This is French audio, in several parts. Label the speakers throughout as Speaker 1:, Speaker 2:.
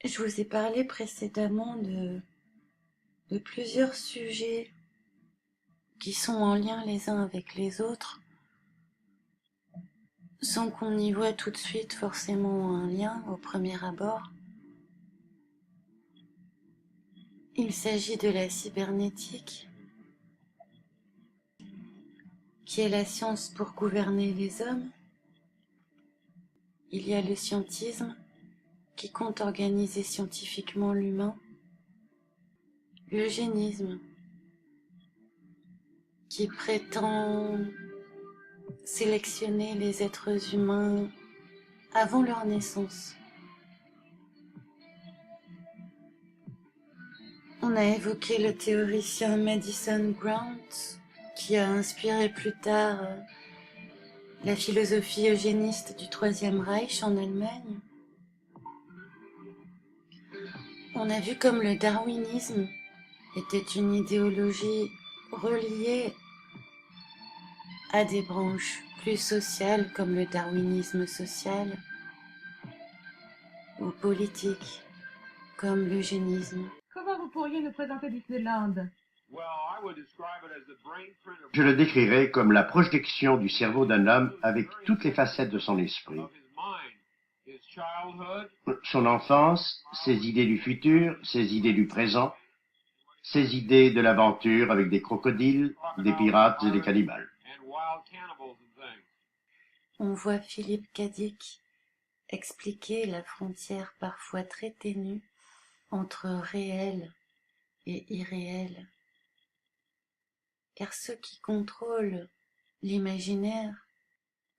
Speaker 1: Je vous ai parlé précédemment de plusieurs sujets qui sont en lien les uns avec les autres, sans qu'on y voit tout de suite forcément un lien au premier abord. Il s'agit de la cybernétique, qui est la science pour gouverner les hommes. Il y a le scientisme, qui compte organiser scientifiquement l'humain. L'eugénisme, qui prétend sélectionner les êtres humains avant leur naissance. On a évoqué le théoricien Madison Grant, qui a inspiré plus tard la philosophie eugéniste du Troisième Reich en Allemagne. On a vu comme le darwinisme était une idéologie reliée à des branches plus sociales comme le darwinisme social ou politique comme l'eugénisme.
Speaker 2: Comment vous pourriez nous présenter Disneyland?
Speaker 3: Je le décrirais comme la projection du cerveau d'un homme avec toutes les facettes de son esprit. Son enfance, ses idées du futur, ses idées du présent, ses idées de l'aventure avec des crocodiles, des pirates et des cannibales.
Speaker 1: On voit Philippe Cadic expliquer la frontière parfois très ténue entre réel et irréel. Car ceux qui contrôlent l'imaginaire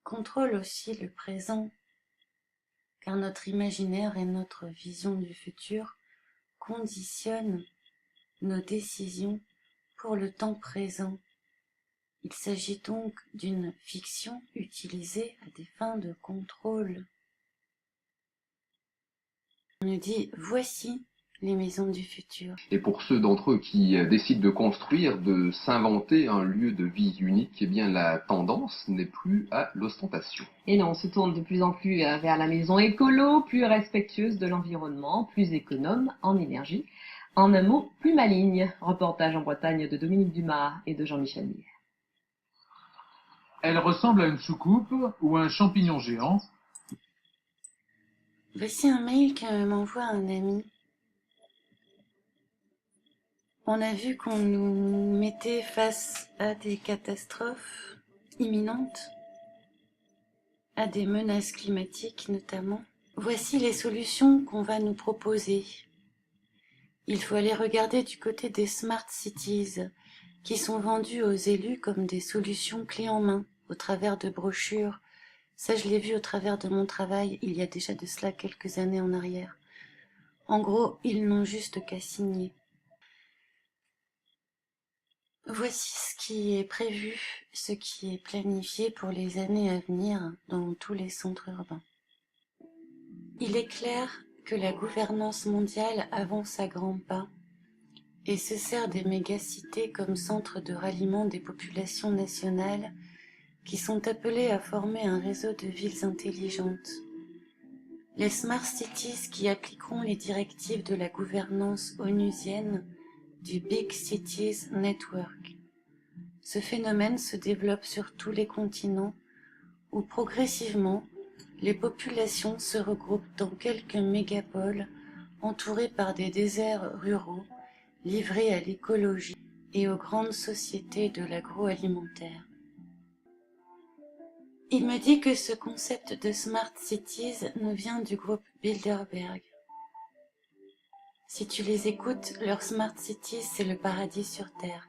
Speaker 1: contrôlent aussi le présent, car notre imaginaire et notre vision du futur conditionnent nos décisions pour le temps présent. Il s'agit donc d'une fiction utilisée à des fins de contrôle. On nous dit, voici les maisons du futur.
Speaker 4: Et pour ceux d'entre eux qui décident de construire, de s'inventer un lieu de vie unique, eh bien la tendance n'est plus à l'ostentation.
Speaker 2: Et non, on se tourne de plus en plus vers la maison écolo, plus respectueuse de l'environnement, plus économe en énergie. En un mot, plus maligne. Reportage en Bretagne de Dominique Dumas et de Jean-Michel Nier.
Speaker 5: Elle ressemble à une soucoupe ou à un champignon géant.
Speaker 1: Voici un mail que m'envoie un ami. On a vu qu'on nous mettait face à des catastrophes imminentes, à des menaces climatiques notamment. Voici les solutions qu'on va nous proposer. Il faut aller regarder du côté des smart cities, qui sont vendues aux élus comme des solutions clés en main, au travers de brochures. Ça, je l'ai vu au travers de mon travail, il y a déjà de cela quelques années en arrière. En gros, ils n'ont juste qu'à signer. Voici ce qui est prévu, ce qui est planifié pour les années à venir dans tous les centres urbains. Il est clair que la gouvernance mondiale avance à grands pas et se sert des mégacités comme centre de ralliement des populations nationales qui sont appelées à former un réseau de villes intelligentes. Les Smart Cities qui appliqueront les directives de la gouvernance onusienne du Big Cities Network. Ce phénomène se développe sur tous les continents où progressivement les populations se regroupent dans quelques mégapoles entourés par des déserts ruraux livrés à l'écologie et aux grandes sociétés de l'agroalimentaire. Il me dit que ce concept de Smart Cities nous vient du groupe Bilderberg. Si tu les écoutes, leur Smart Cities, c'est le paradis sur Terre,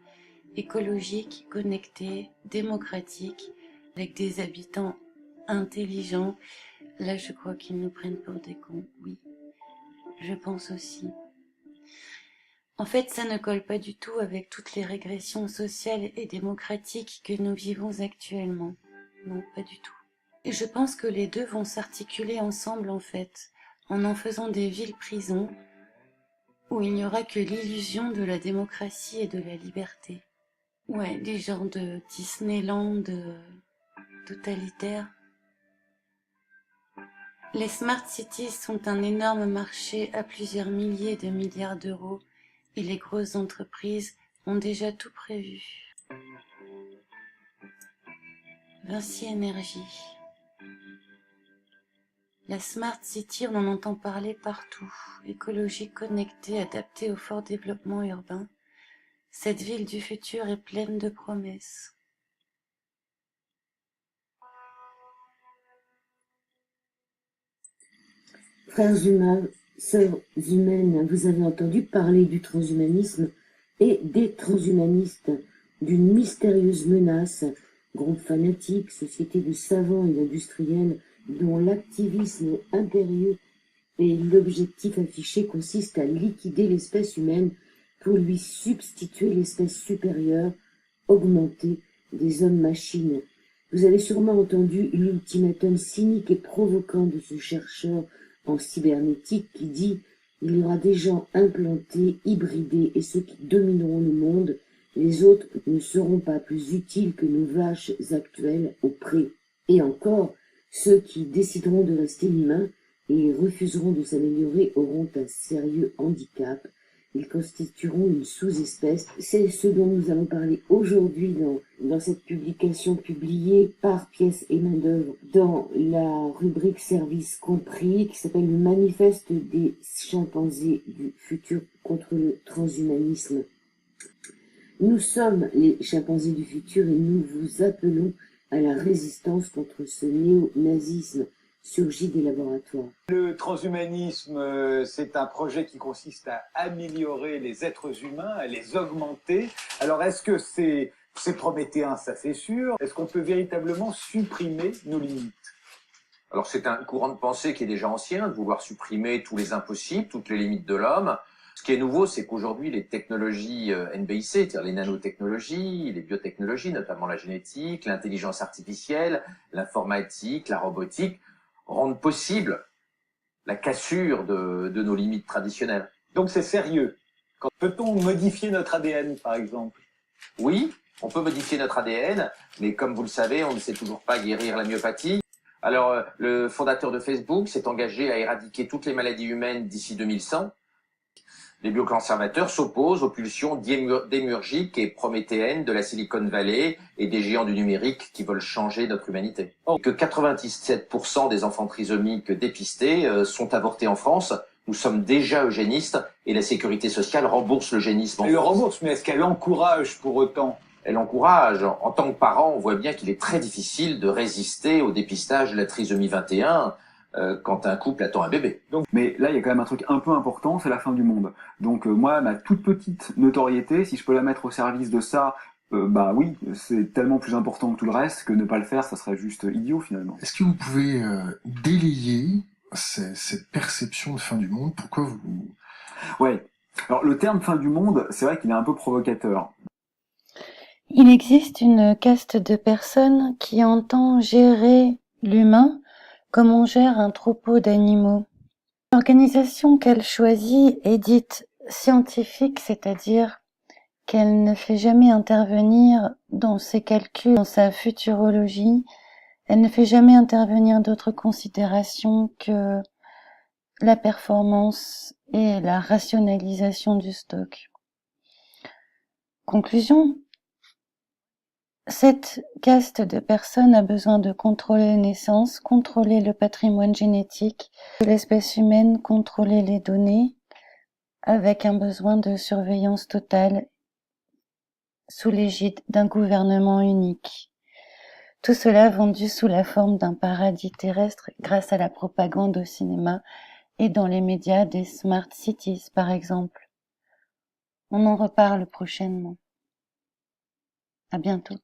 Speaker 1: écologique, connecté, démocratique, avec des habitants intelligents. Là, je crois qu'ils nous prennent pour des cons, oui. Je pense aussi. En fait, ça ne colle pas du tout avec toutes les régressions sociales et démocratiques que nous vivons actuellement. Non, pas du tout. Et je pense que les deux vont s'articuler ensemble, en fait, en faisant des villes-prisons où il n'y aura que l'illusion de la démocratie et de la liberté. Ouais, des genres de Disneyland totalitaires. Les Smart Cities sont un énorme marché à plusieurs milliers de milliards d'euros et les grosses entreprises ont déjà tout prévu. Vinci Énergie. La Smart City, on en entend parler partout. Écologique, connectée, adaptée au fort développement urbain. Cette ville du futur est pleine de promesses.
Speaker 6: Frères humains, sœurs humaines, vous avez entendu parler du transhumanisme et des transhumanistes, d'une mystérieuse menace, groupe fanatique, société de savants et d'industriels dont l'activisme impérieux et l'objectif affiché consiste à liquider l'espèce humaine pour lui substituer l'espèce supérieure, augmentée des hommes-machines. Vous avez sûrement entendu l'ultimatum cynique et provoquant de ce chercheur en cybernétique qui dit « Il y aura des gens implantés, hybridés, et ceux qui domineront le monde, les autres ne seront pas plus utiles que nos vaches actuelles au pré. Et encore, ceux qui décideront de rester humains et refuseront de s'améliorer auront un sérieux handicap. Ils constitueront une sous-espèce. C'est ce dont nous allons parler aujourd'hui dans cette publication publiée par Pièces et Main-d'œuvre dans la rubrique Services compris, qui s'appelle le Manifeste des chimpanzés du futur contre le transhumanisme. Nous sommes les chimpanzés du futur et nous vous appelons à la résistance contre ce néo-nazisme surgit des laboratoires.
Speaker 7: Le transhumanisme, c'est un projet qui consiste à améliorer les êtres humains, à les augmenter. Alors, est-ce que c'est prométhéen, ça c'est sûr? Est-ce qu'on peut véritablement supprimer nos limites?
Speaker 8: Alors, c'est un courant de pensée qui est déjà ancien, de vouloir supprimer tous les impossibles, toutes les limites de l'homme. Ce qui est nouveau, c'est qu'aujourd'hui, les technologies NBIC, c'est-à-dire les nanotechnologies, les biotechnologies, notamment la génétique, l'intelligence artificielle, l'informatique, la robotique, rendent possible la cassure de nos limites traditionnelles.
Speaker 7: Donc c'est sérieux. Peut-on modifier notre ADN, par exemple?
Speaker 8: Oui, on peut modifier notre ADN, mais comme vous le savez, on ne sait toujours pas guérir la myopathie. Alors, le fondateur de Facebook s'est engagé à éradiquer toutes les maladies humaines d'ici 2100. Les bioconservateurs s'opposent aux pulsions démiurgiques et prométhéennes de la Silicon Valley et des géants du numérique qui veulent changer notre humanité. Et que 97% des enfants trisomiques dépistés sont avortés en France. Nous sommes déjà eugénistes et la sécurité sociale rembourse l'eugénisme.
Speaker 7: Elle le rembourse, mais est-ce qu'elle encourage pour autant?
Speaker 8: Elle encourage. En tant que parent, on voit bien qu'il est très difficile de résister au dépistage de la trisomie 21 quand un couple attend un bébé.
Speaker 9: Mais là, il y a quand même un truc un peu important, c'est la fin du monde. Donc moi, ma toute petite notoriété, si je peux la mettre au service de ça, bah oui, c'est tellement plus important que tout le reste que ne pas le faire, ça serait juste idiot finalement.
Speaker 10: Est-ce que vous pouvez délayer cette perception de fin du monde? Pourquoi vous...
Speaker 9: Ouais. Alors le terme fin du monde, c'est vrai qu'il est un peu provocateur.
Speaker 1: Il existe une caste de personnes qui entend gérer l'humain comme on gère un troupeau d'animaux. L'organisation qu'elle choisit est dite scientifique, c'est-à-dire qu'elle ne fait jamais intervenir dans ses calculs, dans sa futurologie, elle ne fait jamais intervenir d'autres considérations que la performance et la rationalisation du stock. Conclusion, cette caste de personnes a besoin de contrôler les naissances, contrôler le patrimoine génétique de l'espèce humaine, contrôler les données, avec un besoin de surveillance totale sous l'égide d'un gouvernement unique. Tout cela vendu sous la forme d'un paradis terrestre grâce à la propagande au cinéma et dans les médias des Smart Cities, par exemple. On en reparle prochainement. À bientôt.